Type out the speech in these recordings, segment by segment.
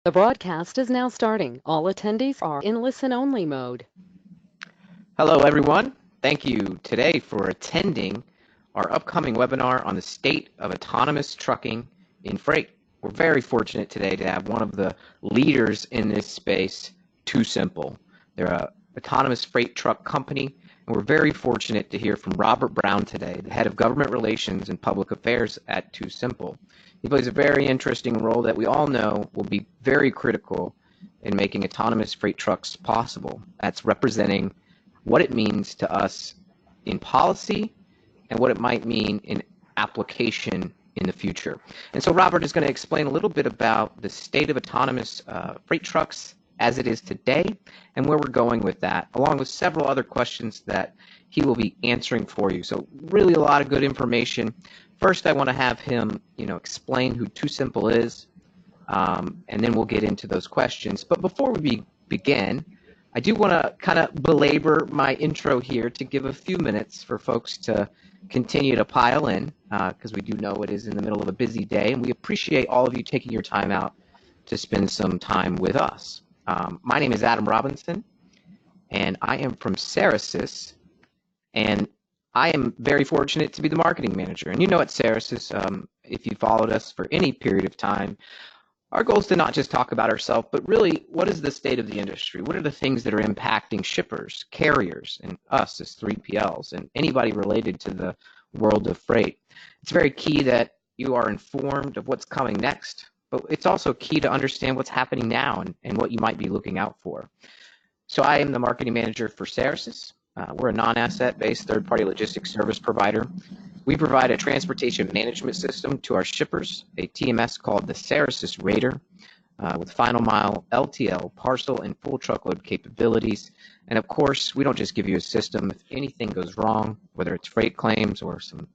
The broadcast is now starting. All attendees are in listen-only mode. Hello, everyone. Thank you today for attending our upcoming webinar on the state of autonomous trucking in freight. We're very fortunate today to have one of the leaders in this space, TuSimple. They're an autonomous freight truck company, and we're very fortunate to hear from Robert Brown today, the head of government relations and public affairs at TuSimple. He plays a very interesting role that we all know will be very critical in making autonomous freight trucks possible. That's representing what it means to us in policy and what it might mean in application in the future. And so Robert is going to explain a little bit about the state of autonomous freight trucks as it is today and where we're going with that, along with several other questions that he will be answering for you. So really a lot of good information. First, I want to have him, explain who TuSimple is, and then we'll get into those questions. But before we begin, I do want to kind of belabor my intro here to give a few minutes for folks to continue to pile in, because we do know it is in the middle of a busy day, and we appreciate all of you taking your time out to spend some time with us. My name is Adam Robinson, and I am from Cerasis, and I am very fortunate to be the marketing manager. And at Cerasis, if you followed us for any period of time, our goal is to not just talk about ourselves, but really, what is the state of the industry? What are the things that are impacting shippers, carriers, and us as 3PLs, and anybody related to the world of freight? It's very key that you are informed of what's coming next, but it's also key to understand what's happening now and what you might be looking out for. So I am the marketing manager for Cerasis. We're a non-asset-based third-party logistics service provider. We provide a transportation management system to our shippers, a TMS called the Cerasis Rater, with final mile, LTL, parcel, and full truckload capabilities. And of course, we don't just give you a system. If anything goes wrong, whether it's freight claims or some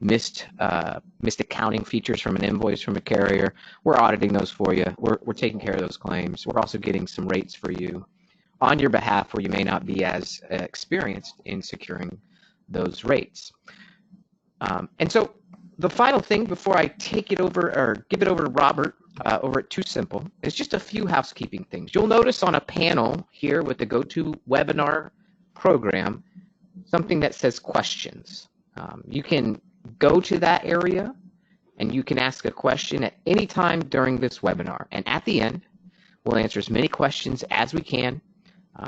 missed accounting features from an invoice from a carrier, we're auditing those for you. We're taking care of those claims. We're also getting some rates for you on your behalf where you may not be as experienced in securing those rates. And so the final thing before I take it over or give it over to Robert over at TuSimple is just a few housekeeping things. You'll notice on a panel here with the GoToWebinar program something that says questions. You can go to that area and you can ask a question at any time during this webinar. And at the end, we'll answer as many questions as we can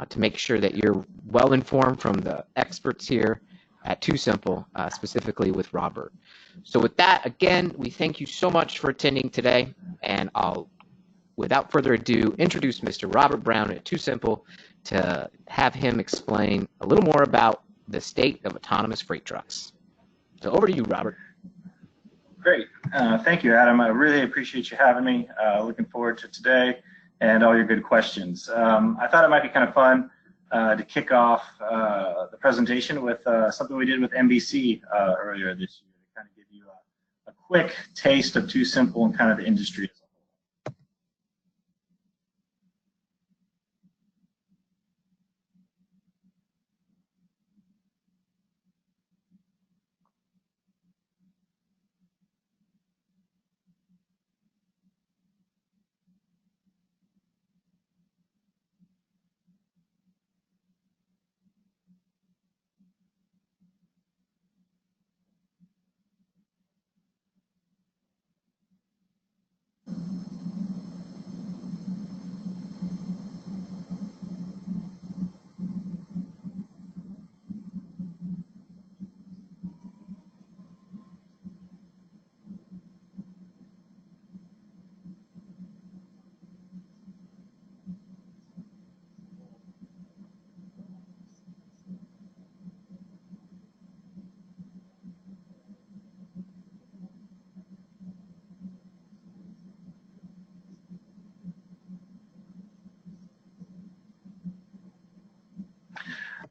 to make sure that you're well informed from the experts here at TuSimple, specifically with Robert. So with that, again, we thank you so much for attending today, and I'll, without further ado, introduce Mr. Robert Brown at TuSimple to have him explain a little more about the state of autonomous freight trucks. So over to you, Robert. Great. Thank you, Adam. I really appreciate you having me. Looking forward to today and all your good questions. I thought it might be kind of fun to kick off the presentation with something we did with NBC earlier this year to kind of give you a quick taste of TuSimple and kind of the industry as a whole.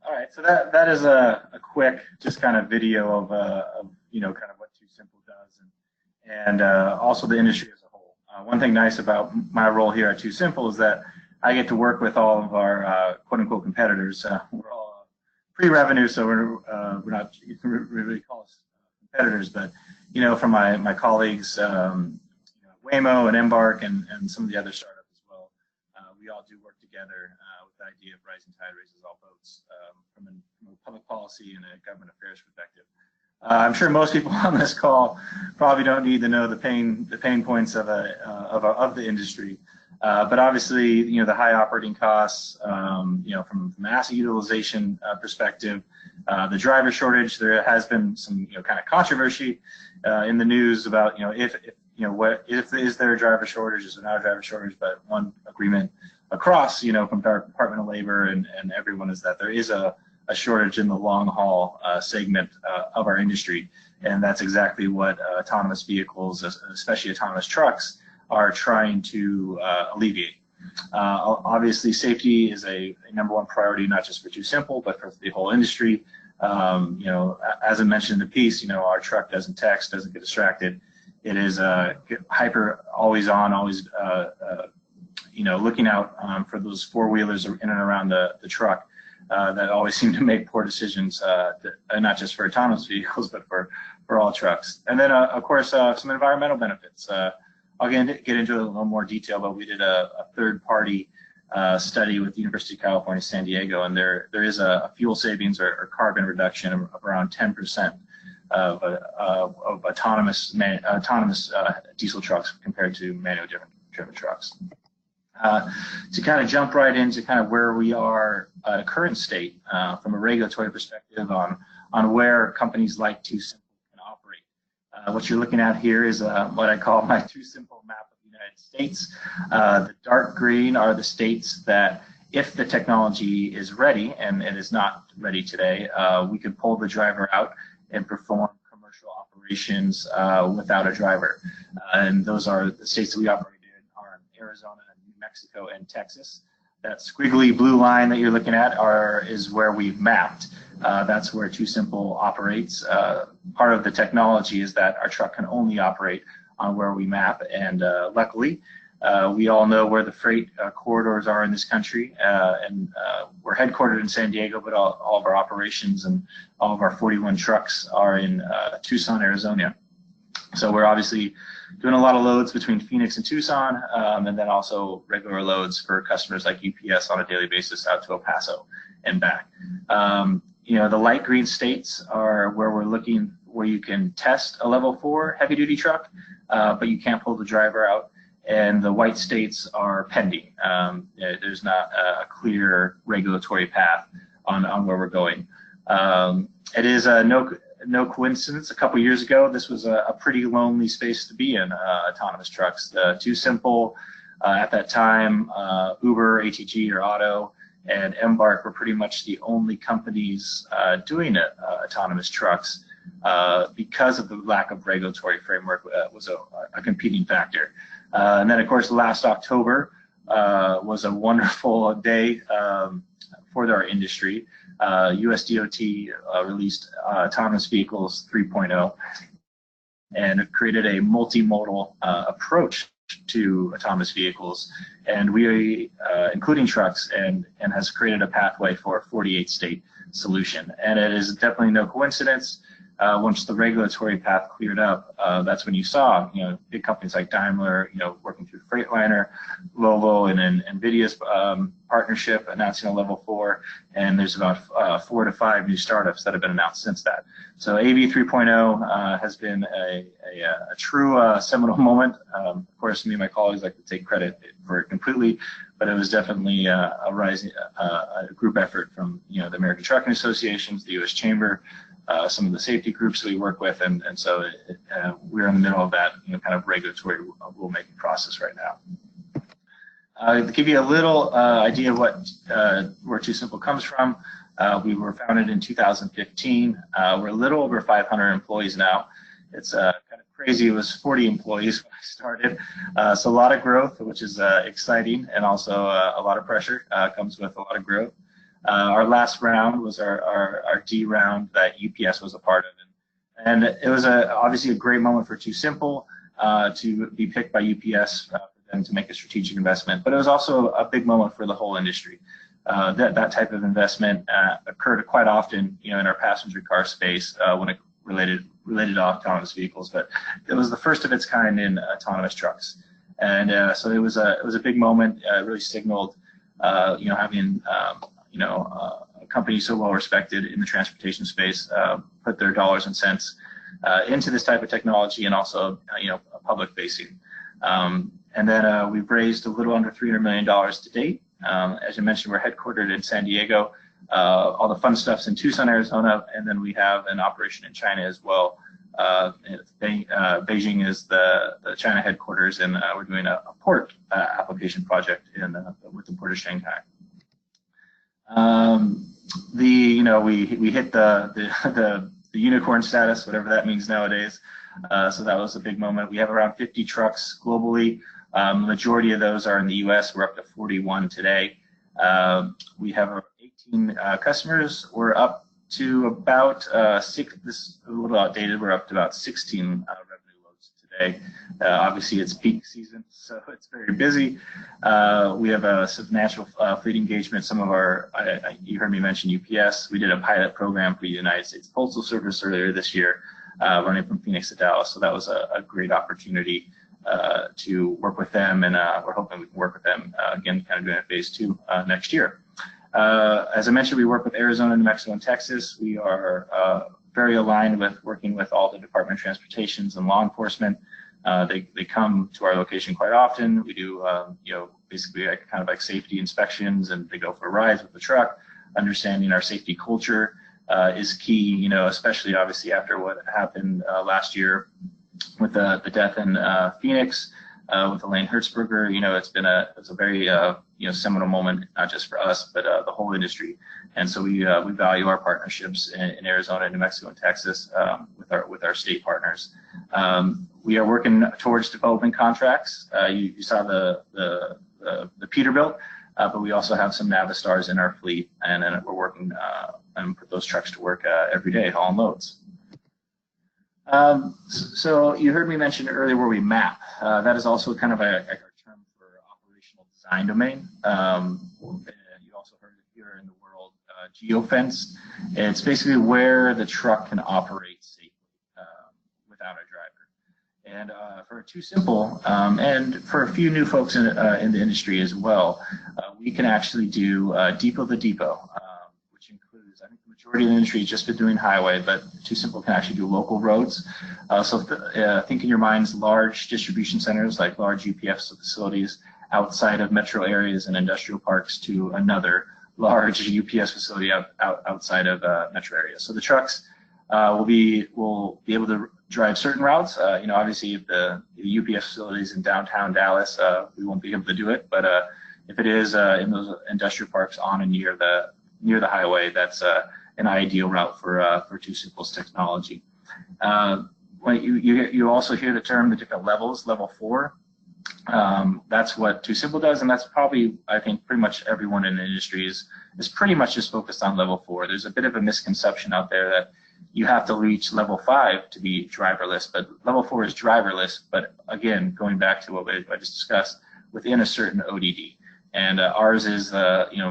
All right, so that is a quick, just kind of video of kind of what TuSimple does and also the industry as a whole. One thing nice about my role here at TuSimple is that I get to work with all of our quote unquote competitors. We're all pre-revenue, so we're not, you can really call us competitors, but from my colleagues, Waymo and Embark and some of the other startups as well. we all do work together with the idea of rising tide raises all boats from a public policy and a government affairs perspective. I'm sure most people on this call probably don't need to know the pain points of the industry, but obviously, you know, the high operating costs, you know, from asset utilization perspective, the driver shortage. There has been some, you know, kind of controversy in the news about, you know, if you know, is there a driver shortage? Is there not a driver shortage? But one agreement across, you know, from our Department of Labor and everyone is that there is a shortage in the long haul segment of our industry, and that's exactly what autonomous vehicles, especially autonomous trucks, are trying to alleviate. Obviously, safety is a #1 priority, not just for TuSimple, but for the whole industry. You know, as I mentioned in the piece, you know, our truck doesn't text, doesn't get distracted. It is hyper, always on, always, you know, looking out for those four-wheelers in and around the truck that always seem to make poor decisions, not just for autonomous vehicles, but for all trucks. And then, of course, some environmental benefits. I'll get into a little more detail, but we did a third-party study with the University of California, San Diego, and there is a fuel savings or carbon reduction of around 10% of autonomous diesel trucks compared to manual driven trucks. To kind of jump right into kind of where we are at a current state from a regulatory perspective on where companies like TuSimple can operate. What you're looking at here is what I call my TuSimple map of the United States. The dark green are the states that, if the technology is ready, and it is not ready today, we could pull the driver out and perform commercial operations without a driver. And those are the states that we operate in are Arizona, New Mexico, and Texas. That squiggly blue line that you're looking at is where we've mapped. That's where TuSimple operates. Part of the technology is that our truck can only operate on where we map, and luckily, we all know where the freight corridors are in this country, and we're headquartered in San Diego, but all of our operations and all of our 41 trucks are in Tucson, Arizona. So we're obviously doing a lot of loads between Phoenix and Tucson, and then also regular loads for customers like UPS on a daily basis out to El Paso and back. You know, the light green states are where we're looking, where you can test a level 4 heavy duty truck, but you can't pull the driver out. And the white states are pending. There's not a clear regulatory path on where we're going. It is no coincidence. A couple years ago, this was a pretty lonely space to be in, autonomous trucks. TuSimple at that time, Uber, ATG, or Otto, and Embark were pretty much the only companies doing autonomous trucks because of the lack of regulatory framework was a competing factor. And then, of course, last October was a wonderful day for our industry. US DOT released Autonomous Vehicles 3.0, and it created a multimodal approach to autonomous vehicles, and we, including trucks, and has created a pathway for a 48-state solution. And it is definitely no coincidence. Once the regulatory path cleared up, that's when you saw, you know, big companies like Daimler, you know, working through Freightliner, Volvo, and NVIDIA's partnership announcing a level 4, and there's about 4 to 5 new startups that have been announced since that. So AV 3.0 has been a true seminal moment. Of course, me and my colleagues like to take credit for it completely, but it was definitely a rising group effort from, you know, the American Trucking Associations, the U.S. Chamber, some of the safety groups that we work with, and so we're in the middle of that, you know, kind of regulatory rulemaking process right now. To give you a little idea of where TuSimple comes from, we were founded in 2015. We're a little over 500 employees now. It's kind of crazy. It was 40 employees when I started, so a lot of growth, which is exciting, and also a lot of pressure comes with a lot of growth. Our last round was our D round that UPS was a part of, and it was obviously a great moment for TuSimple to be picked by UPS for them to make a strategic investment. But it was also a big moment for the whole industry. That type of investment occurred quite often, you know, in our passenger car space when it related to autonomous vehicles, but it was the first of its kind in autonomous trucks. And so it was a big moment. It really signaled, having a company so well respected in the transportation space put their dollars and cents into this type of technology, and also public facing. And then we've raised a little under $300 million to date. As I mentioned, we're headquartered in San Diego. All the fun stuff's in Tucson, Arizona, and then we have an operation in China as well. Beijing is the China headquarters, and we're doing a port application project with the Port of Shanghai. We hit the unicorn status, whatever that means nowadays. So that was a big moment. We have around 50 trucks globally. The majority of those are in the U.S. We're up to 41 today. We have 18 customers. We're up to about six. This is a little outdated. We're up to about 16 revenue loads today. Obviously, it's peak season, so it's very busy. We have a substantial fleet engagement. Some of our, you heard me mention UPS. We did a pilot program for the United States Postal Service earlier this year, running from Phoenix to Dallas. So that was a great opportunity to work with them, and we're hoping we can work with them again, kind of doing a phase 2 next year. As I mentioned, we work with Arizona, New Mexico, and Texas. We are very aligned with working with all the Department of Transportations and law enforcement. They come to our location quite often. We do, basically kind of safety inspections, and they go for rides with the truck. Understanding our safety culture is key, especially obviously after what happened last year with the death in Phoenix with Elaine Hertzberger. It's a very seminal moment, not just for us, but the whole industry. And so we value our partnerships in Arizona, New Mexico, and Texas with our state partners. We are working towards developing contracts. You saw the Peterbilt, but we also have some Navistars in our fleet, and then we're working and put those trucks to work every day hauling loads. So you heard me mention earlier where we map. That is also kind of a term for operational design domain. You also heard it here in the world, geofenced. It's basically where the truck can operate safely without a driver. And for TuSimple, and for a few new folks in the industry as well, we can actually do depot to depot. I think the majority of the industry has just been doing highway, but TuSimple can actually do local roads. So think in your minds large distribution centers, like large UPS facilities outside of metro areas and industrial parks, to another large UPS facility outside of metro areas. So the trucks will be able to drive certain routes. Obviously if the UPS facilities in downtown Dallas, we won't be able to do it, but if it is in those industrial parks on and near the highway, that's an ideal route for TuSimple's technology. When you also hear the term, the different levels. Level 4, that's what TuSimple does, and that's probably, I think, pretty much everyone in the industry is pretty much just focused on level 4. There's a bit of a misconception out there that you have to reach level 5 to be driverless, but level 4 is driverless, but again, going back to what I just discussed, within a certain ODD. And ours is,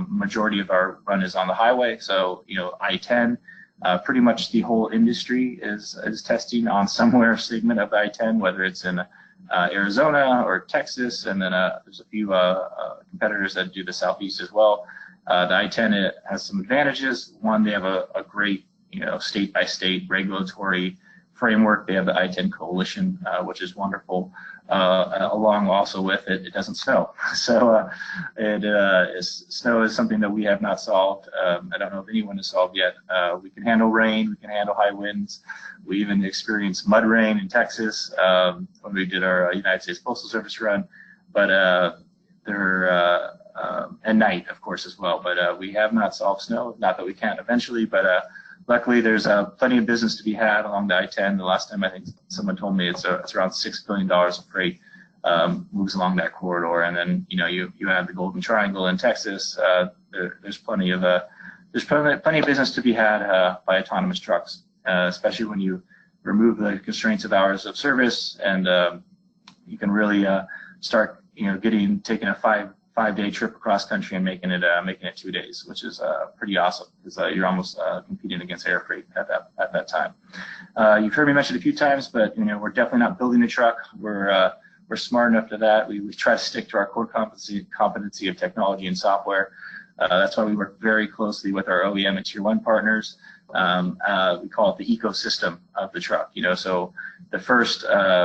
majority of our run is on the highway. So, I-10, pretty much the whole industry is testing on somewhere segment of the I-10, whether it's in Arizona or Texas, and then there's a few competitors that do the Southeast as well. The I-10, it has some advantages. One, they have a great, state-by-state regulatory framework. They have the I-10 Coalition, which is wonderful. Along also with it, it doesn't snow. So snow is something that we have not solved. I don't know if anyone has solved yet. We can handle rain, we can handle high winds. We even experienced mud rain in Texas when we did our United States Postal Service run, but and night, of course, as well. But we have not solved snow. Not that we can't eventually, but luckily, there's plenty of business to be had along the I-10. The last time I think someone told me it's around $6 billion of freight moves along that corridor. And then you have the Golden Triangle in Texas. There's plenty of business to be had by autonomous trucks, especially when you remove the constraints of hours of service, and you can really start taking a five-day trip across country and making it 2 days, which is pretty awesome, because you're almost competing against air freight at that time. You've heard me mention it a few times, but we're definitely not building a truck. We're we're smart enough to that. We try to stick to our core competency of technology and software. That's why we work very closely with our OEM and Tier 1 partners. We call it the ecosystem of the truck. So the first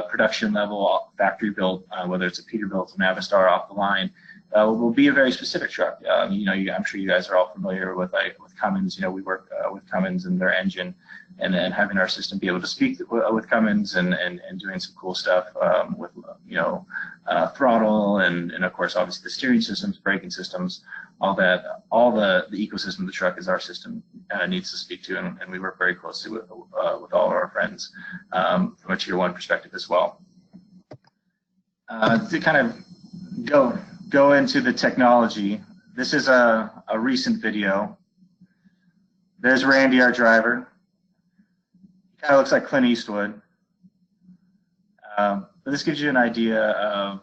production level factory built, whether it's a Peterbilt, a Navistar off the line, will be a very specific truck. I'm sure you guys are all familiar with Cummins. We work with Cummins and their engine, and then having our system be able to speak with Cummins and doing some cool stuff with throttle and of course obviously the steering systems, braking systems, all the ecosystem of the truck is our system needs to speak to, and we work very closely with all of our friends from a Tier 1 perspective as well. To kind of go into the technology, this is a recent video. There's Randy, our driver. He kind of looks like Clint Eastwood. But this gives you an idea of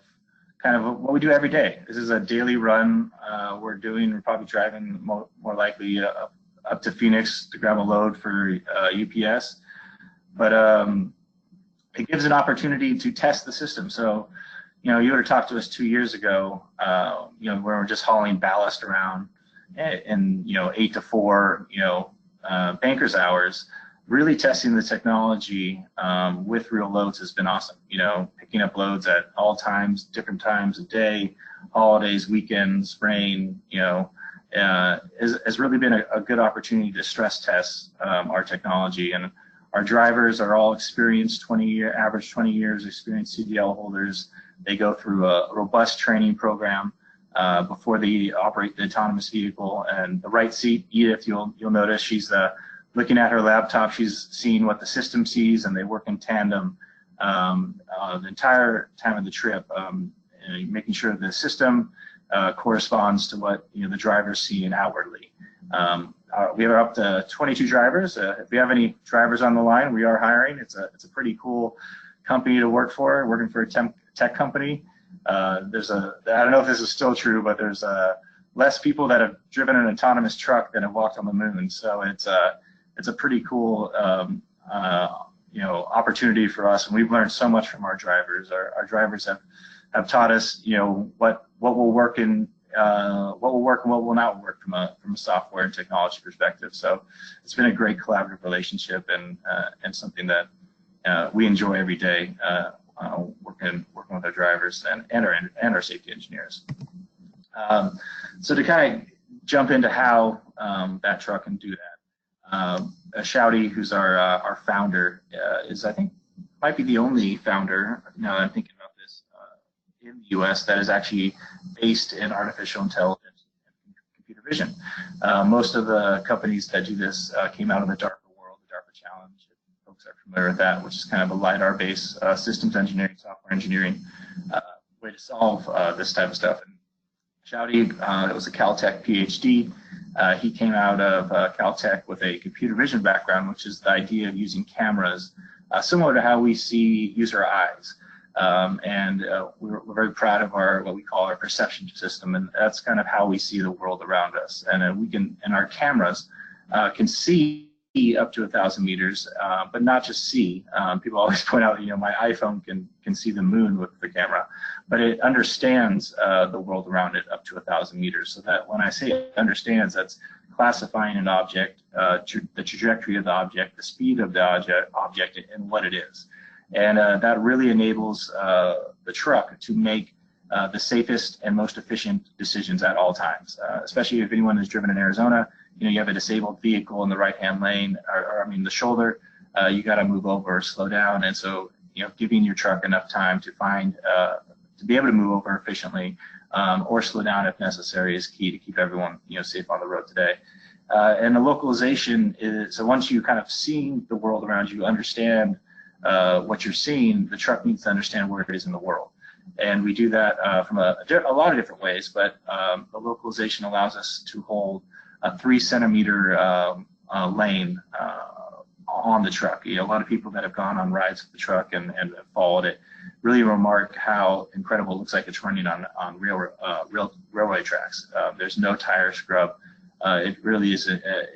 kind of what we do every day. This is a daily run we're probably driving more likely up to Phoenix to grab a load for UPS. But it gives an opportunity to test the system. So, you would have talked to us 2 years ago, where we're just hauling ballast around in 8 to 4, banker's hours. Really testing the technology with real loads has been awesome. Picking up loads at all times, different times of day, holidays, weekends, rain, has really been a good opportunity to stress test our technology. And our drivers are all experienced, average 20 years experienced CDL holders. They go through a robust training program before they operate the autonomous vehicle. And the right seat, Edith, you'll notice she's looking at her laptop. She's seeing what the system sees, and they work in tandem the entire time of the trip, making sure the system corresponds to what the driver's seeing outwardly. We are up to 22 drivers. If we have any drivers on the line, we are hiring. It's a pretty cool company to work for, working for a tech company. I don't know if this is still true, but there's less people that have driven an autonomous truck than have walked on the moon. So it's a pretty cool opportunity for us, and we've learned so much from our drivers. Our drivers have taught us what will work and what will not work from a software and technology perspective. So it's been a great collaborative relationship and something that we enjoy every day, working with our drivers and our safety engineers. So to kind of jump into how that truck can do that, Shouty, who's our founder, I think might be the only founder, now that I'm thinking about this, in the U.S. that is actually based in artificial intelligence and computer vision. Most of the companies that do this came out of the DARPA world, the DARPA Challenge. Folks are familiar with that, which is kind of a LiDAR-based systems engineering, software engineering way to solve this type of stuff. And Shouty, it was a Caltech PhD. He came out of Caltech with a computer vision background, which is the idea of using cameras similar to how we use our eyes. We're very proud of what we call our perception system, and that's kind of how we see the world around us. And our cameras can see up to 1,000 meters, but not just see. People always point out, my iPhone can see the moon with the camera, but it understands the world around it up to 1,000 meters. So that when I say it understands, that's classifying an object, the trajectory of the object, the speed of the object, and what it is. And that really enables the truck to make the safest and most efficient decisions at all times, especially if anyone has driven in Arizona. You have a disabled vehicle in the right-hand lane, the shoulder, you got to move over or slow down. And so, giving your truck enough time to to be able to move over efficiently or slow down if necessary is key to keep everyone, safe on the road today. And the localization is, so once you kind of see the world around you, understand what you're seeing, the truck needs to understand where it is in the world. And we do that from a lot of different ways, but the localization allows us to hold a 3-centimeter lane on the truck. A lot of people that have gone on rides with the truck and have followed it really remark how incredible it looks like it's running on railway tracks. There's no tire scrub. It really is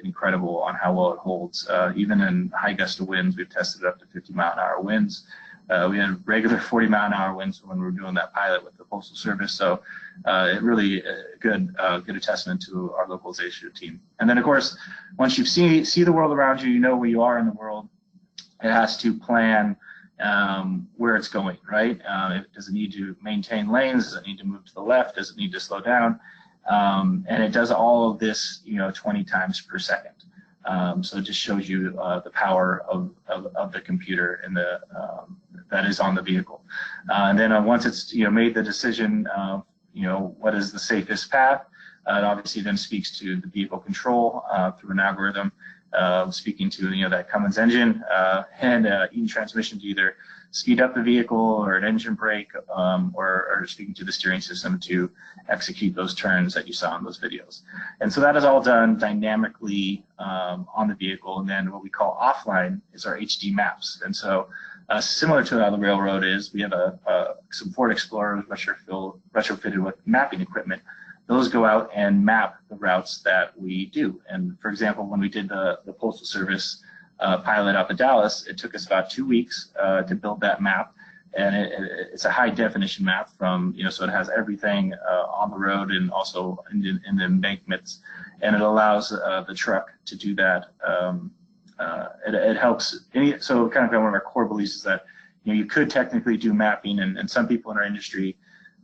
incredible on how well it holds. Even in high gust of winds, we've tested it up to 50-mile-an-hour winds. we had regular 40-mile-an-hour winds when we were doing that pilot with the Postal Service. So it really good testament to our localization team. And then, of course, once you see the world around you, you know where you are in the world. It has to plan where it's going, right? Does it need to maintain lanes? Does it need to move to the left? Does it need to slow down? And it does all of this, 20 times per second. So it just shows you the power of the computer and that is on the vehicle. And then once it's made the decision, what is the safest path, it obviously then speaks to the vehicle control through an algorithm, speaking to that Cummins engine and e-transmission to either speed up the vehicle or an engine brake, or speaking to the steering system to execute those turns that you saw in those videos. And so that is all done dynamically on the vehicle. And then what we call offline is our HD maps. And so similar to how the railroad is, we have some Ford Explorers retrofitted with mapping equipment. Those go out and map the routes that we do. And for example, when we did the Postal Service pilot up in Dallas, it took us about 2 weeks to build that map. And it's a high definition map from, so it has everything on the road and also in the embankments. And it allows the truck to do that. It helps. So kind of one of our core beliefs is that, you could technically do mapping, and some people in our industry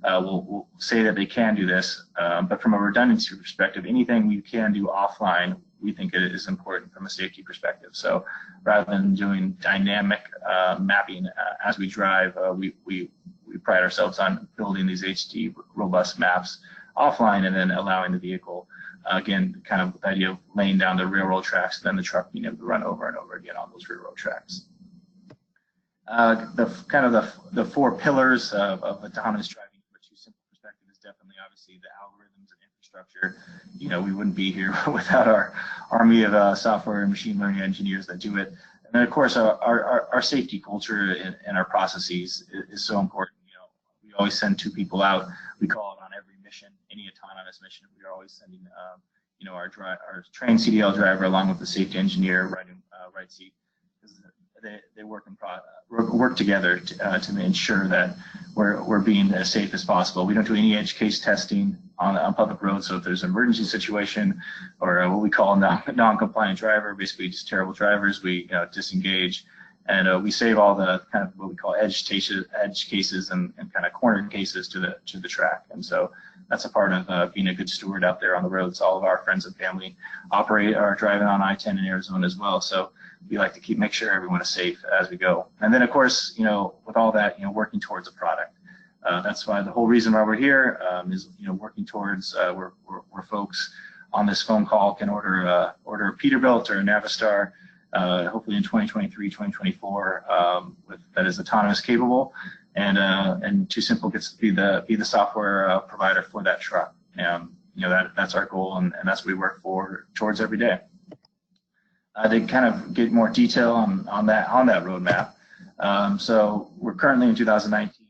will say that they can do this. But from a redundancy perspective, anything you can do offline, we think it is important from a safety perspective. So rather than doing dynamic mapping as we drive, we pride ourselves on building these HD robust maps offline and then allowing the vehicle, again, kind of the idea of laying down the railroad tracks, then the truck being able to run over and over again on those railroad tracks. The four pillars of autonomous driving from a TuSimple perspective is definitely obviously the algorithms and infrastructure. We wouldn't be here without our army of software and machine learning engineers that do it. And then of course our safety culture and our processes is so important. We always send 2 people out. We call it on every mission, any autonomous mission. We are always sending our trained CDL driver along with the safety engineer riding right seat. They work together to ensure that we're being as safe as possible. We don't do any edge case testing on public roads. So if there's an emergency situation or what we call a non-compliant driver, basically just terrible drivers, we disengage, and we save all the kind of what we call edge cases and kind of corner cases to the track. And so that's a part of being a good steward out there on the roads. All of our friends and family are driving on I-10 in Arizona as well. So we like to make sure everyone is safe as we go. And then of course, with all that, working towards a product. That's why the whole reason why we're here is, working towards where folks on this phone call can order a Peterbilt or a Navistar, hopefully in 2023, 2024, that is autonomous capable, and TuSimple gets to be the software provider for that truck. That's our goal, and that's what we work towards every day. To kind of get more detail on that roadmap. So we're currently in 2019.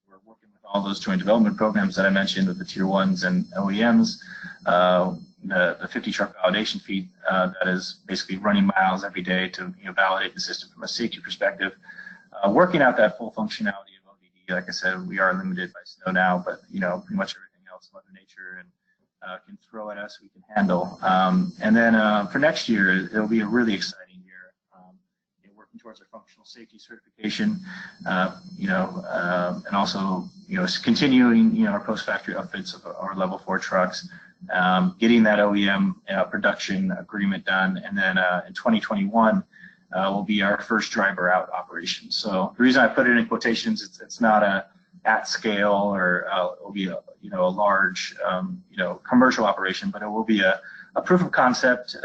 We're working with all those joint development programs that I mentioned with the tier 1s and OEMs. The 50 truck validation fleet that is basically running miles every day to validate the system from a safety perspective. Working out that full functionality of ODD. Like I said, we are limited by snow now, but pretty much everything else, Mother Nature and can throw at us, we can handle. And then for next year, it'll be a really exciting year. Working towards our functional safety certification, and also continuing our post-factory upfits of our level 4 trucks, getting that OEM production agreement done, and then in 2021 will be our first driver out operation. So the reason I put it in quotations, it's not a at scale or it will be a large commercial operation, but it will be a proof of concept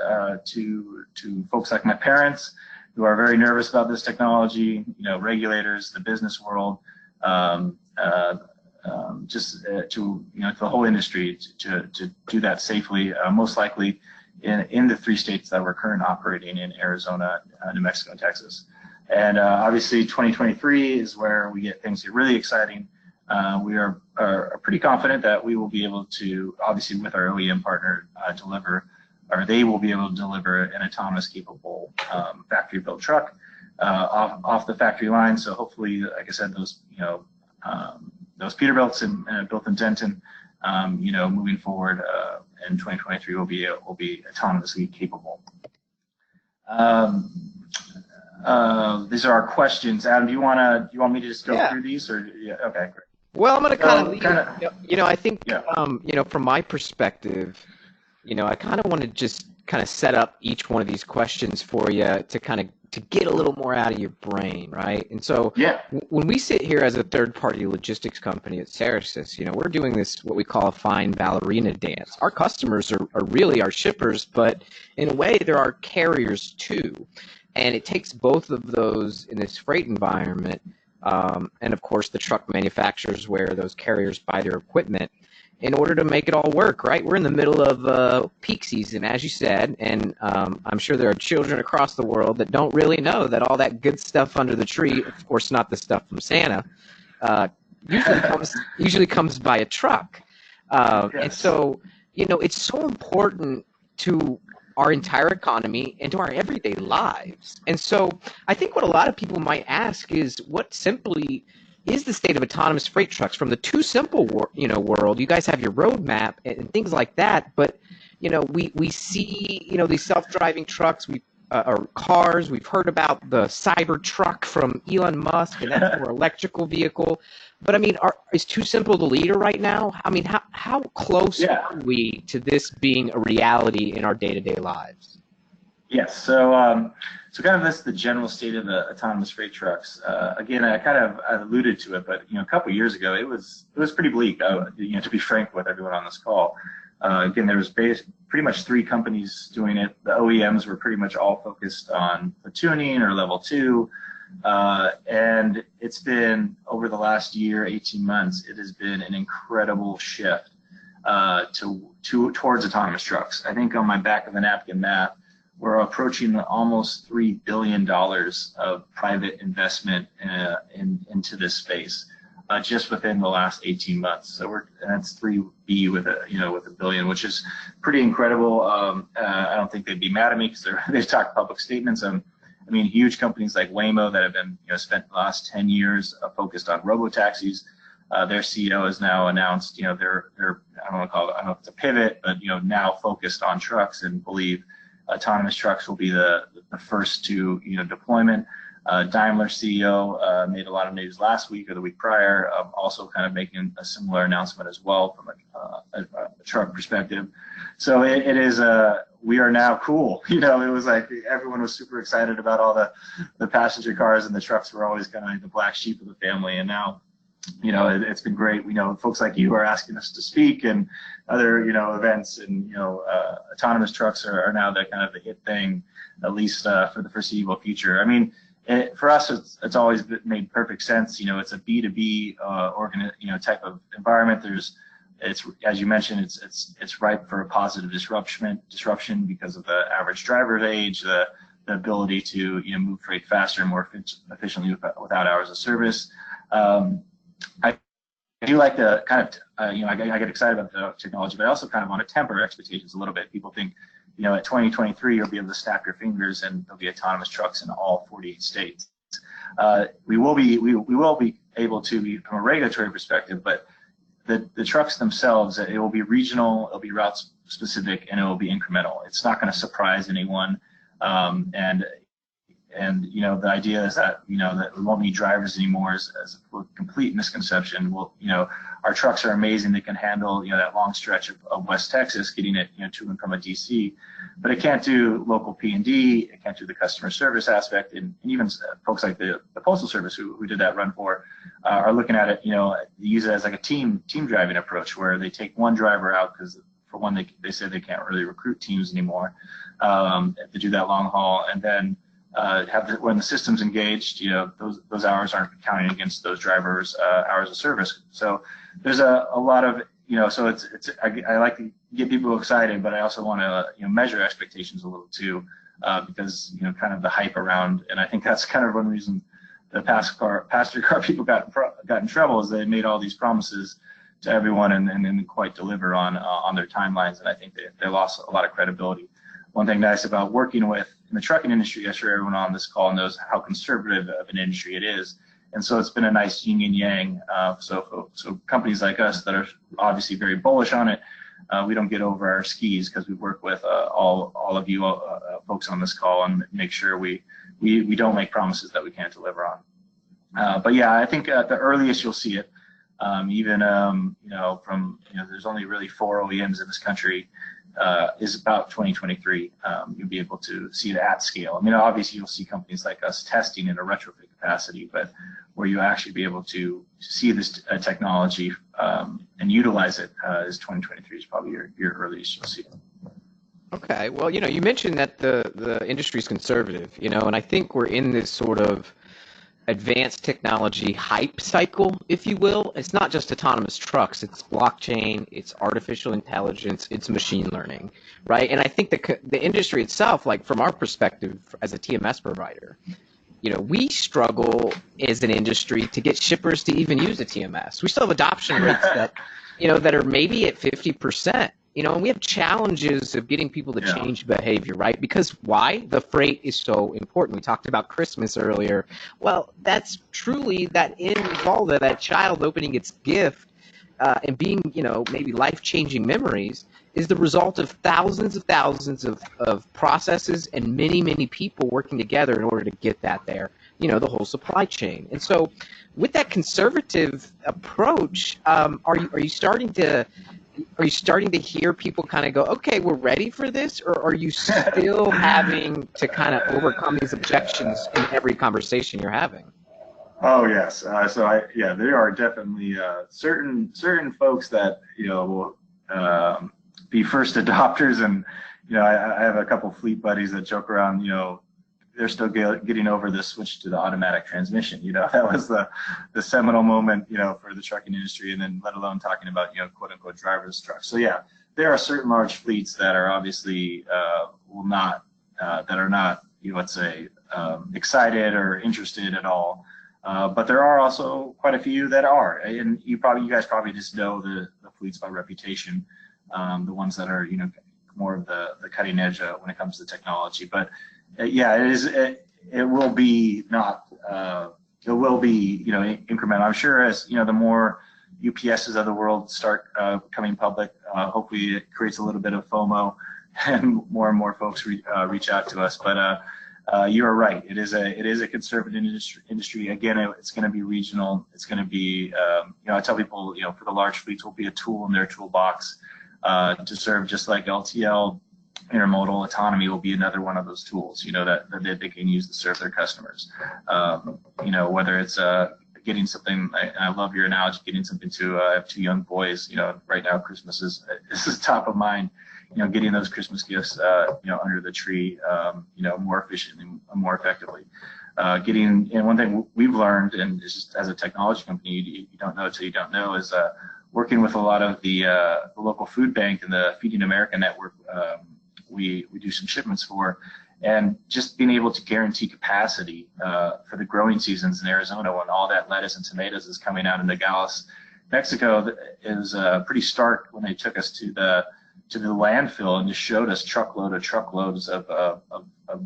to folks like my parents who are very nervous about this technology, regulators, the business world, just to the whole industry to do that safely, most likely in the 3 states that we're currently operating in: Arizona, New Mexico, and Texas. And obviously 2023 is where we get things really exciting. We are pretty confident that we will be able to, obviously with our OEM partner, they will be able to deliver an autonomous capable factory built truck. off the factory line. So hopefully, like I said, those Peterbilts and built in Denton, moving forward in 2023 will be autonomously capable. These are our questions. Adam, do you want me to just go through these, or yeah? Okay, great. Well, I'm going to kind of lead. I think, yeah. From my perspective, I kind of want to just kind of set up each one of these questions for you to get a little more out of your brain, right? And so when we sit here as a third-party logistics company at Cerasis, we're doing this, what we call a fine ballerina dance. Our customers are really our shippers, but in a way, they're our carriers too. And it takes both of those in this freight environment, and of course the truck manufacturers where those carriers buy their equipment, in order to make it all work, right? We're in the middle of peak season, as you said, and I'm sure there are children across the world that don't really know that all that good stuff under the tree, of course not the stuff from Santa, usually comes by a truck. And so, it's so important to our entire economy and to our everyday lives. And so I think what a lot of people might ask is, what simply is the state of autonomous freight trucks from the TuSimple world? You guys have your roadmap and things like that, but we see these self-driving trucks, or cars. We've heard about the cyber truck from Elon Musk, and that's more electrical vehicle. But I mean, is TuSimple the leader right now? I mean, how close are we to this being a reality in our day-to-day lives? Yes. So kind of that's the general state of the autonomous freight trucks. Again, I alluded to it, but a couple of years ago, it was pretty bleak. To be frank with everyone on this call. Again, there was pretty much 3 companies doing it. The OEMs were pretty much all focused on platooning or level 2. And it's been, over the last year, 18 months, it has been an incredible shift towards autonomous trucks. I think on my back of the napkin math, we're approaching almost $3 billion of private investment into this space just within the last 18 months. So that's 3B with a billion, which is pretty incredible. I don't think they'd be mad at me because they've talked public statements. I mean, huge companies like Waymo that have been spent the last 10 years focused on robo-taxis. Their CEO has now announced, they're I don't know if it's a pivot, but now focused on trucks and believe autonomous trucks will be the first to deployment. Daimler CEO made a lot of news last week or the week prior, also kind of making a similar announcement as well from a truck perspective. So it is we are now cool. It was like everyone was super excited about all the passenger cars, and the trucks were always kind of like the black sheep of the family. And now, it's been great. We know folks like you are asking us to speak, and other events, and autonomous trucks are now the kind of the hit thing, at least for the foreseeable future. I mean, for us, it's always made perfect sense. It's a B2B type of environment. It's as you mentioned, it's ripe for a positive disruption because of the average driver's age, the ability to move freight faster and more efficiently without hours of service. I do like to kind of, I get excited about the technology, but I also kind of want to temper expectations a little bit. People think, at 2023, you'll be able to snap your fingers and there'll be autonomous trucks in all 48 states. We will be able to be from a regulatory perspective, but the trucks themselves, it will be regional, it'll be route specific, and it will be incremental. It's not going to surprise anyone. And the idea is that that we won't need drivers anymore is a complete misconception. Our trucks are amazing. They can handle that long stretch of West Texas, getting it to and from a DC, but it can't do local P&D. It can't do the customer service aspect, and even folks like the Postal Service who did that run for are looking at it. Use it as like a team driving approach where they take one driver out because for one they say they can't really recruit teams anymore to do that long haul, and then when the system's engaged, those hours aren't counting against those drivers' hours of service. So there's a lot of so I like to get people excited, but I also want to measure expectations a little too, because kind of the hype around, and I think that's kind of one reason the passenger car people got in trouble is they made all these promises to everyone and didn't quite deliver on their timelines, and I think they lost a lot of credibility. One thing nice about working with in the trucking industry, I'm sure everyone on this call knows how conservative of an industry it is. And so it's been a nice yin and yang. So companies like us that are obviously very bullish on it, we don't get over our skis because we work with all of you folks on this call and make sure we don't make promises that we can't deliver on. But yeah, I think at the earliest you'll see it, even there's only really 4 OEMs in this country, is about 2023. You'll be able to see it at scale. I mean, obviously you'll see companies like us testing in a retrofit capacity, but where you actually be able to see this technology and utilize it is 2023 is probably your earliest you'll see it. Okay, well, you mentioned that the industry is conservative, and I think we're in this sort of advanced technology hype cycle, if you will. It's not just autonomous trucks, it's blockchain, it's artificial intelligence, it's machine learning, right? And I think the industry itself, like from our perspective as a TMS provider, we struggle as an industry to get shippers to even use a TMS. We still have adoption rates that are maybe at 50%. And we have challenges of getting people to change behavior, right? Because why? The freight is so important. We talked about Christmas earlier. Well, that's truly that end result of that child opening its gift and being, maybe life-changing memories is the result of thousands of processes and many, many people working together in order to get that there, the whole supply chain. And so with that conservative approach, are you starting to hear people kind of go, okay, we're ready for this? Or are you still having to kind of overcome these objections in every conversation you're having? Oh, yes. There are definitely certain folks that, will be first adopters. And, I have a couple fleet buddies that joke around, they're still getting over the switch to the automatic transmission. That was the seminal moment, for the trucking industry, and then let alone talking about, quote unquote driverless trucks. So yeah, there are certain large fleets that are obviously that are not, let's say, excited or interested at all. But there are also quite a few that are, and you guys probably just know the fleets by reputation, the ones that are, more of the cutting edge when it comes to technology. But yeah, it will be incremental. I'm sure as the more UPSs of the world start coming public, hopefully it creates a little bit of FOMO and more folks reach out to us. But you are right. It is a conservative industry. Again, it's going to be regional. It's going to be I tell people for the large fleets will be a tool in their toolbox to serve, just like LTL. Intermodal autonomy will be another one of those tools, that they can use to serve their customers. Whether it's getting something, I love your analogy, getting something to, I have 2 young boys, right now Christmas is top of mind, getting those Christmas gifts, under the tree, more efficiently, more effectively. And one thing we've learned, and it's just as a technology company, you don't know until you don't know, is working with a lot of the local food bank and the Feeding America network. We do some shipments for, and just being able to guarantee capacity for the growing seasons in Arizona when all that lettuce and tomatoes is coming out in Nogales, Mexico, is pretty stark when they took us to the landfill and just showed us truckloads of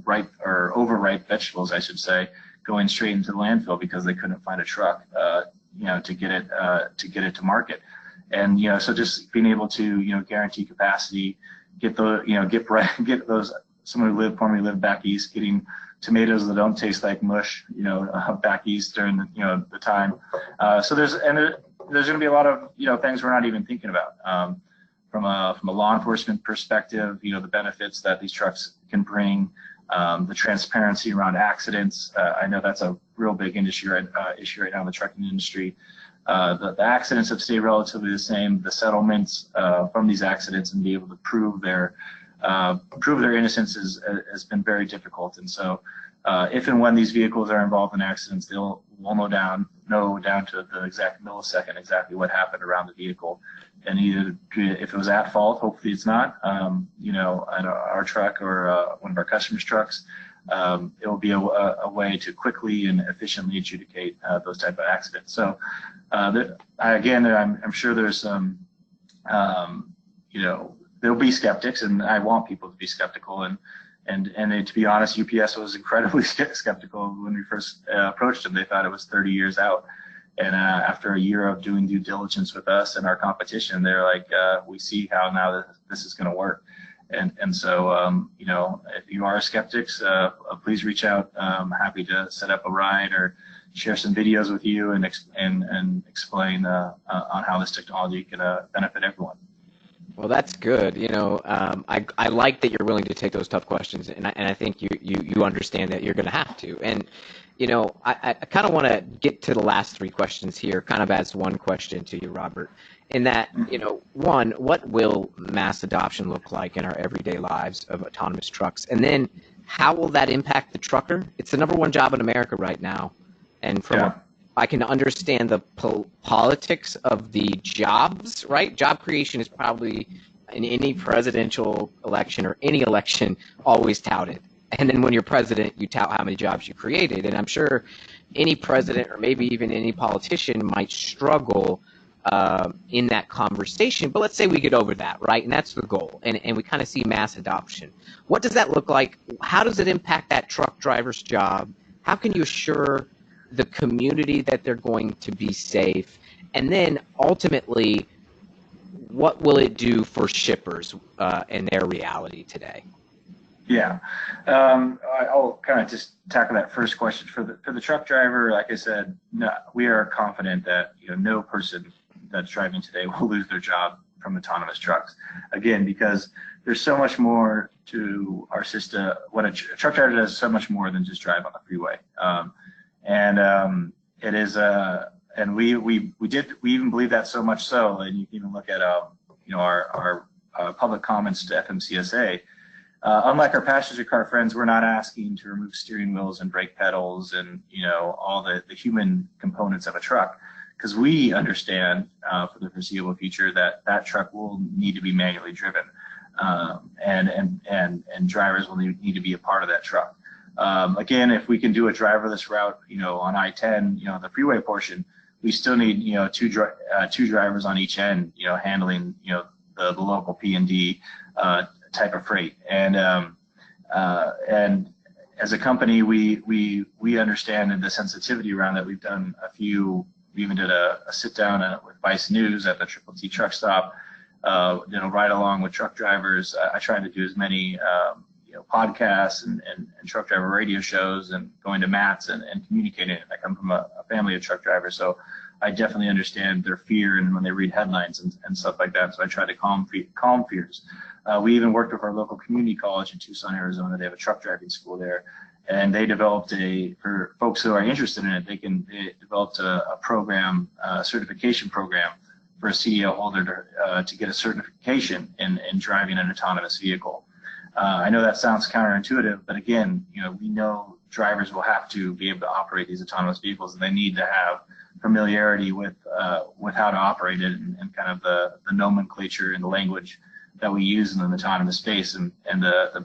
ripe or overripe vegetables, I should say, going straight into the landfill because they couldn't find a truck, to get it to market. And so just being able to guarantee capacity. Get those, someone who formerly lived back east, getting tomatoes that don't taste like mush, back east during the time. So there's going to be a lot of things we're not even thinking about from a law enforcement perspective. The benefits that these trucks can bring, the transparency around accidents. I know that's a real big issue right now in the trucking industry. The accidents have stayed relatively the same. The settlements from these accidents and be able to prove their innocence has been very difficult. And so, if and when these vehicles are involved in accidents, we'll know down to the exact millisecond exactly what happened around the vehicle, and either if it was at fault, hopefully it's not, on our truck or one of our customers' trucks. It will be a way to quickly and efficiently adjudicate those type of accidents. So, I'm sure there's some, there'll be skeptics, and I want people to be skeptical. And And to be honest, UPS was incredibly skeptical when we first approached them. They thought it was 30 years out. And after a year of doing due diligence with us and our competition, they're like, we see how now this is going to work. And so, you know, if you are skeptics, please reach out. I'm happy to set up a ride or share some videos with you and explain on how this technology can benefit everyone. Well, that's good. You know, I like that you're willing to take those tough questions, and I think you understand that you're going to have to. And you know, I kind of want to get to the last three questions here, kind of as one question to you, Robert. In that, you know, one, what will mass adoption look like in our everyday lives of autonomous trucks? And then, how will that impact the trucker? It's the number one job in America right now, and I can understand the politics of the jobs, right? Job creation is probably in any presidential election or any election always touted. And then when you're president, you tout how many jobs you created. And I'm sure any president or maybe even any politician might struggle in that conversation. But let's say we get over that, right? And that's the goal. And we kind of see mass adoption. What does that look like? How does it impact that truck driver's job? How can you assure the community that they're going to be safe? And then ultimately, what will it do for shippers and their reality today? Yeah, I'll kind of just tackle that first question for the truck driver. Like I said, no, we are confident that no person that's driving today will lose their job from autonomous trucks. Again, because there's so much more to our system. What a truck driver does is so much more than just drive on the freeway. It is and we even believe that so much so, and you can even look at our public comments to FMCSA. Unlike our passenger car friends, we're not asking to remove steering wheels and brake pedals and all the human components of a truck, because we understand for the foreseeable future that truck will need to be manually driven, and drivers will need to be a part of that truck. Again, if we can do a driverless route, on I-10, the freeway portion, we still need two drivers on each end, handling the local P&D type of freight. And as a company, we understand the sensitivity around that. We've done we even did a sit down with Vice News at the Triple T truck stop, ride along with truck drivers. I try to do as many podcasts and truck driver radio shows and going to mats and communicating. I come from a family of truck drivers, so I definitely understand their fear and when they read headlines and stuff like that. So I try to calm fears. We even worked with our local community college in Tucson, Arizona. They have a truck driving school there, and they developed for folks who are interested in it, they developed a program, a certification program for a CDL holder to get a certification in driving an autonomous vehicle. I know that sounds counterintuitive, but again, we know drivers will have to be able to operate these autonomous vehicles, and they need to have familiarity with how to operate it and kind of the nomenclature and the language that we use in an autonomous space. And the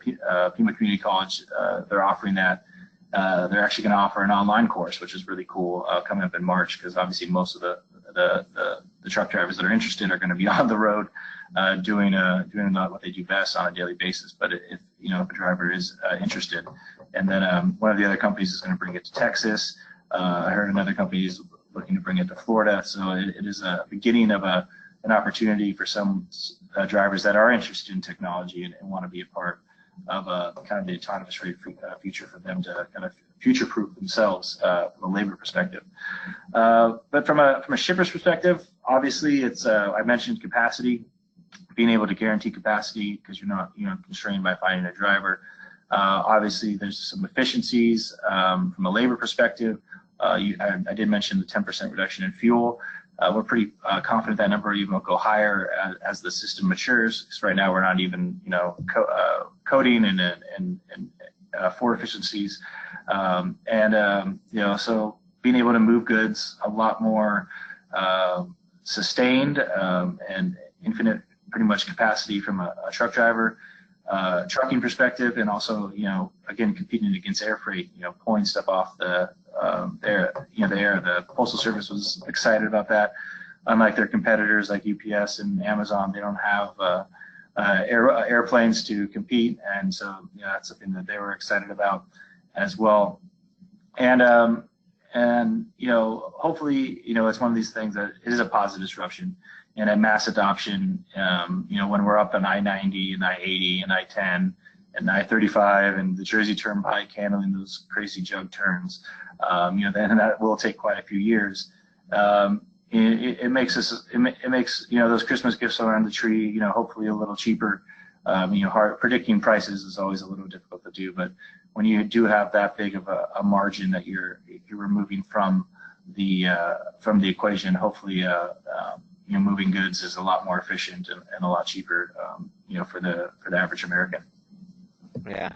Pima Community College, they're offering that. They're actually going to offer an online course, which is really cool, coming up in March, because obviously most of the truck drivers that are interested are going to be on the road doing what they do best on a daily basis. But if a driver is interested, and then one of the other companies is going to bring it to Texas. I heard another company is looking to bring it to Florida. So it is a beginning of an opportunity for some drivers that are interested in technology and want to be a part of kind of the autonomous freight future for them to kind of future-proof themselves from a labor perspective. But from a shipper's perspective, obviously it's I mentioned capacity, being able to guarantee capacity because you're not constrained by finding a driver. Obviously, there's some efficiencies from a labor perspective. I did mention the 10% reduction in fuel. We're pretty confident that number even will go higher as the system matures. Because right now we're not even coding and for efficiencies, so being able to move goods a lot more sustained and infinite pretty much capacity from a truck driver. Trucking perspective, and also again competing against air freight, pulling stuff off the air. The Postal Service was excited about that. Unlike their competitors like UPS and Amazon, they don't have airplanes to compete, and so that's something that they were excited about as well. And hopefully it's one of these things that it is a positive disruption and a mass adoption. When we're up on I-90 and I-80 and I-10 and I-35 and the Jersey Turnpike handling those crazy jug turns, then that will take quite a few years. It makes those Christmas gifts around the tree, hopefully a little cheaper. Predicting prices is always a little difficult to do, but when you do have that big of a margin that you're removing from the equation, hopefully moving goods is a lot more efficient and a lot cheaper, for the average American. Yeah,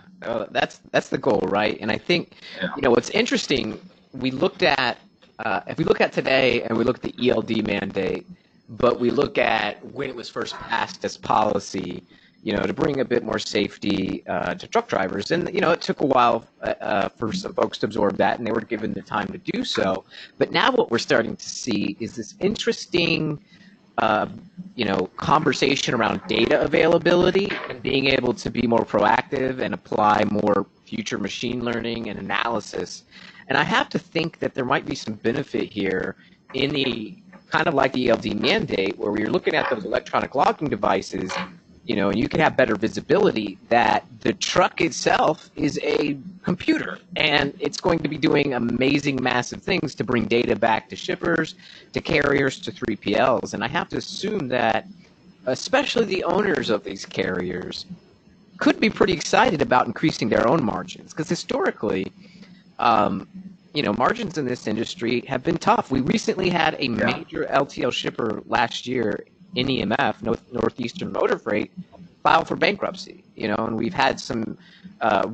that's the goal, right? And I think what's interesting, we looked at if we look at today and we look at the ELD mandate, but we look at when it was first passed as policy, to bring a bit more safety to truck drivers. And, it took a while for some folks to absorb that, and they were given the time to do so. But now what we're starting to see is this interesting, conversation around data availability and being able to be more proactive and apply more future machine learning and analysis. And I have to think that there might be some benefit here in the kind of like the ELD mandate, where you're looking at those electronic logging devices, and you can have better visibility that the truck itself is a computer and it's going to be doing amazing, massive things to bring data back to shippers, to carriers, to 3PLs. And I have to assume that especially the owners of these carriers could be pretty excited about increasing their own margins, because historically, margins in this industry have been tough. We recently had a major LTL shipper last year, NEMF, Northeastern Motor Freight, filed for bankruptcy, and we've had some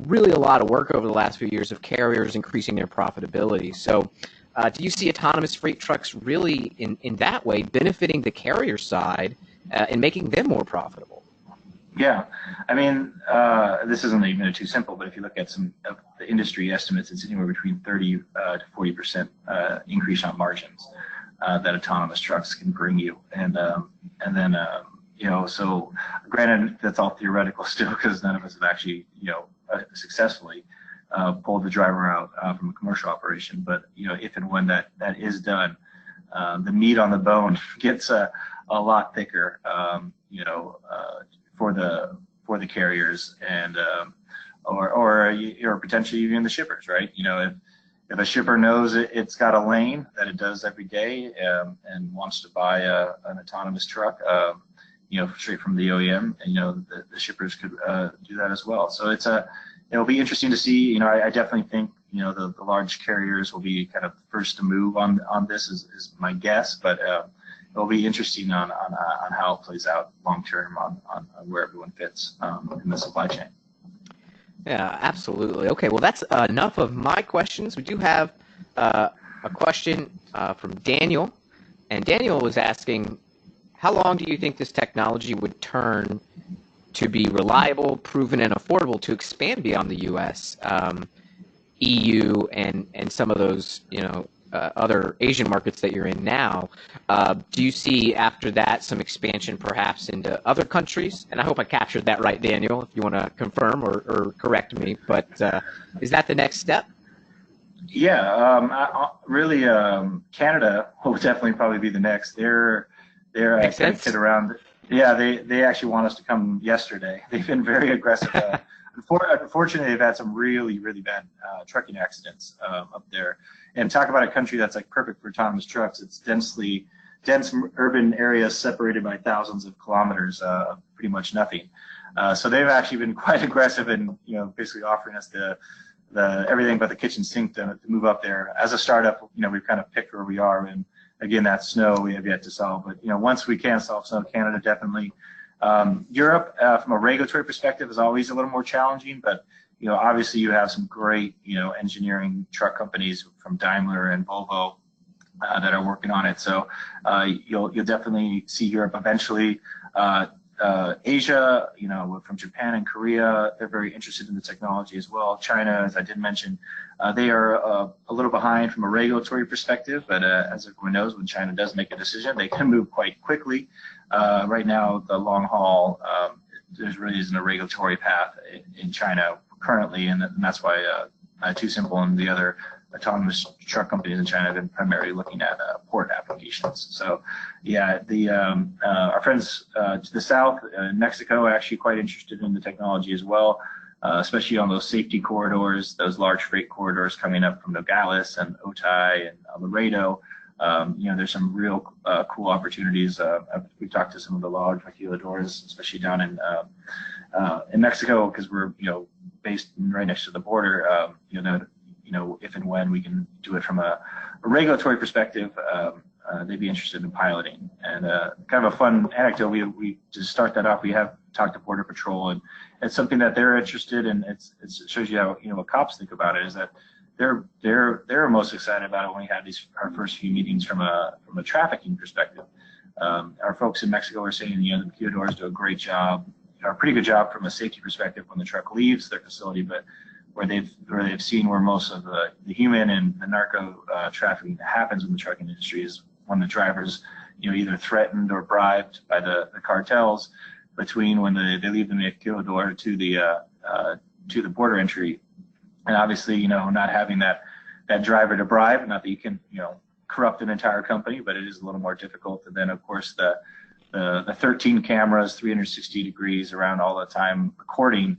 really a lot of work over the last few years of carriers increasing their profitability. So do you see autonomous freight trucks really in that way benefiting the carrier side and making them more profitable? Yeah, I mean, this isn't even a TuSimple, but if you look at some of the industry estimates, it's anywhere between 30 to 40% increase on margins that autonomous trucks can bring you. And then, so granted, that's all theoretical still, because none of us have actually, successfully pulled the driver out from a commercial operation. But, if and when that is done, the meat on the bone gets a lot thicker, for the carriers and or potentially even the shippers, right? If a shipper knows it's got a lane that it does every day and wants to buy an autonomous truck, straight from the OEM, and the shippers could do that as well. So it'll be interesting to see. I definitely think the large carriers will be kind of first to move on this is my guess, but it'll be interesting on how it plays out long term on where everyone fits in the supply chain. Yeah, absolutely. Okay, well, that's enough of my questions. We do have a question from Daniel, and Daniel was asking, how long do you think this technology would turn to be reliable, proven, and affordable to expand beyond the U.S., EU, and some of those, other Asian markets that you're in now? Do you see after that some expansion perhaps into other countries? And I hope I captured that right, Daniel, if you want to confirm or correct me. But is that the next step? Yeah, really, Canada will definitely probably be the next. They're connected around. Yeah, they actually want us to come yesterday. They've been very aggressive. Unfortunately, they've had some really, really bad trucking accidents up there. And talk about a country that's like perfect for autonomous trucks. It's dense urban areas separated by thousands of kilometers, pretty much nothing. So they've actually been quite aggressive in, basically offering us the everything but the kitchen sink to move up there. As a startup, we've kind of picked where we are, and again, that snow we have yet to solve. But once we can solve snow, Canada definitely. Europe, from a regulatory perspective, is always a little more challenging, but obviously you have some great, engineering truck companies from Daimler and Volvo that are working on it. So you'll definitely see Europe eventually. Asia, from Japan and Korea, they're very interested in the technology as well. China, as I did mention, they are a little behind from a regulatory perspective, but as everyone knows, when China does make a decision, they can move quite quickly. Right now, the long haul there's really isn't a regulatory path in China currently, and that's why TuSimple and the other autonomous truck companies in China have been primarily looking at port applications. So, yeah, our friends to the south, Mexico, are actually quite interested in the technology as well, especially on those safety corridors, those large freight corridors coming up from Nogales and Otay and Laredo. There's some real cool opportunities. We've talked to some of the large maquiladoras, especially down in Mexico, because we're based right next to the border. If and when we can do it from a regulatory perspective, they'd be interested in piloting. And kind of a fun anecdote, we to start that off, we have talked to Border Patrol, and it's something that they're interested in. It shows you how what cops think about it, is that they're most excited about it when we had our first few meetings from a trafficking perspective. Our folks in Mexico are saying the maquiladores do a great job, a pretty good job from a safety perspective when the truck leaves their facility, but where they've seen where most of the human and the narco trafficking that happens in the trucking industry is when the drivers either threatened or bribed by the cartels between when they leave the maquilador to the border entry. And obviously, not having that driver to bribe, not that you can, corrupt an entire company, but it is a little more difficult. And then, of course, the 13 cameras, 360 degrees around all the time recording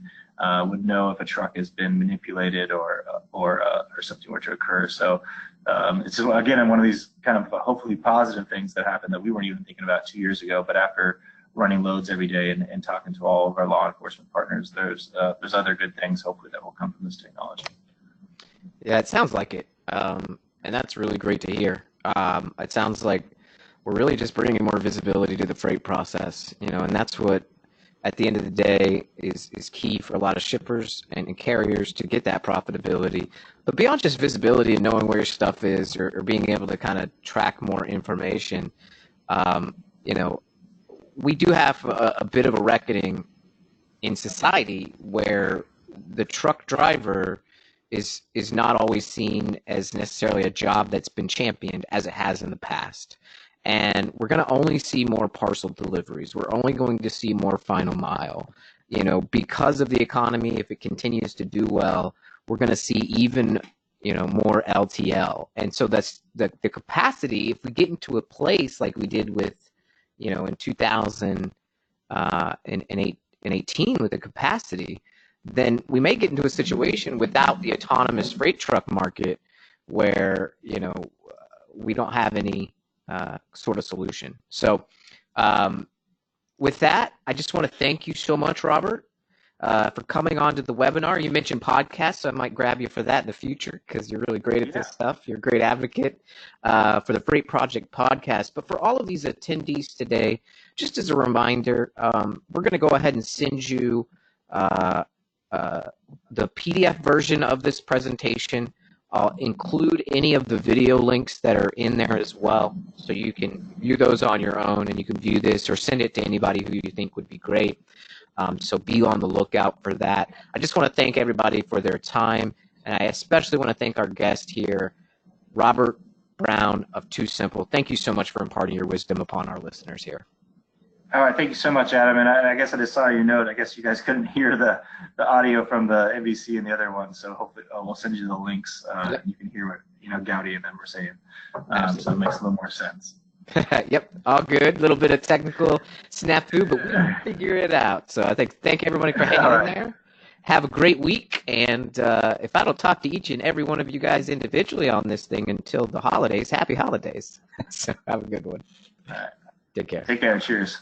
would know if a truck has been manipulated or something were to occur. So it's, again, one of these kind of hopefully positive things that happened that we weren't even thinking about 2 years ago. But after running loads every day and talking to all of our law enforcement partners, there's other good things hopefully that will come from this technology. Yeah, it sounds like it, and that's really great to hear. It sounds like we're really just bringing more visibility to the freight process, and that's what, at the end of the day, is key for a lot of shippers and carriers to get that profitability. But beyond just visibility and knowing where your stuff is, or being able to kind of track more information, we do have a bit of a reckoning in society where the truck driver is not always seen as necessarily a job that's been championed as it has in the past. And we're going to only see more parcel deliveries. We're only going to see more final mile. Because of the economy, if it continues to do well, we're going to see even more LTL. And so that's the capacity. If we get into a place like we did with in 2018 with the capacity, then we may get into a situation without the autonomous freight truck market where we don't have any sort of solution. So with that, I just want to thank you so much, Robert, for coming on to the webinar. You mentioned podcasts, so I might grab you for that in the future because you're really great at this stuff. You're a great advocate for the Freight Project podcast. But for all of these attendees today, just as a reminder, we're going to go ahead and send you the PDF version of this presentation. I'll include any of the video links that are in there as well, so you can view those on your own, and you can view this or send it to anybody who you think would be great. So be on the lookout for that. I just want to thank everybody for their time, and I especially want to thank our guest here, Robert Brown of TuSimple. Thank you so much for imparting your wisdom upon our listeners here. All right, thank you so much, Adam. And I guess I just saw your note. I guess you guys couldn't hear the audio from the NBC and the other one, so hopefully we'll send you the links. Yep. You can hear what Gowdy and them were saying, so it makes a little more sense. Yep, all good. A little bit of technical snafu, but we can figure it out. So I thank everybody for hanging in there. Have a great week, and if I don't talk to each and every one of you guys individually on this thing until the holidays, happy holidays. So have a good one. All right. Take care. Take care. Cheers.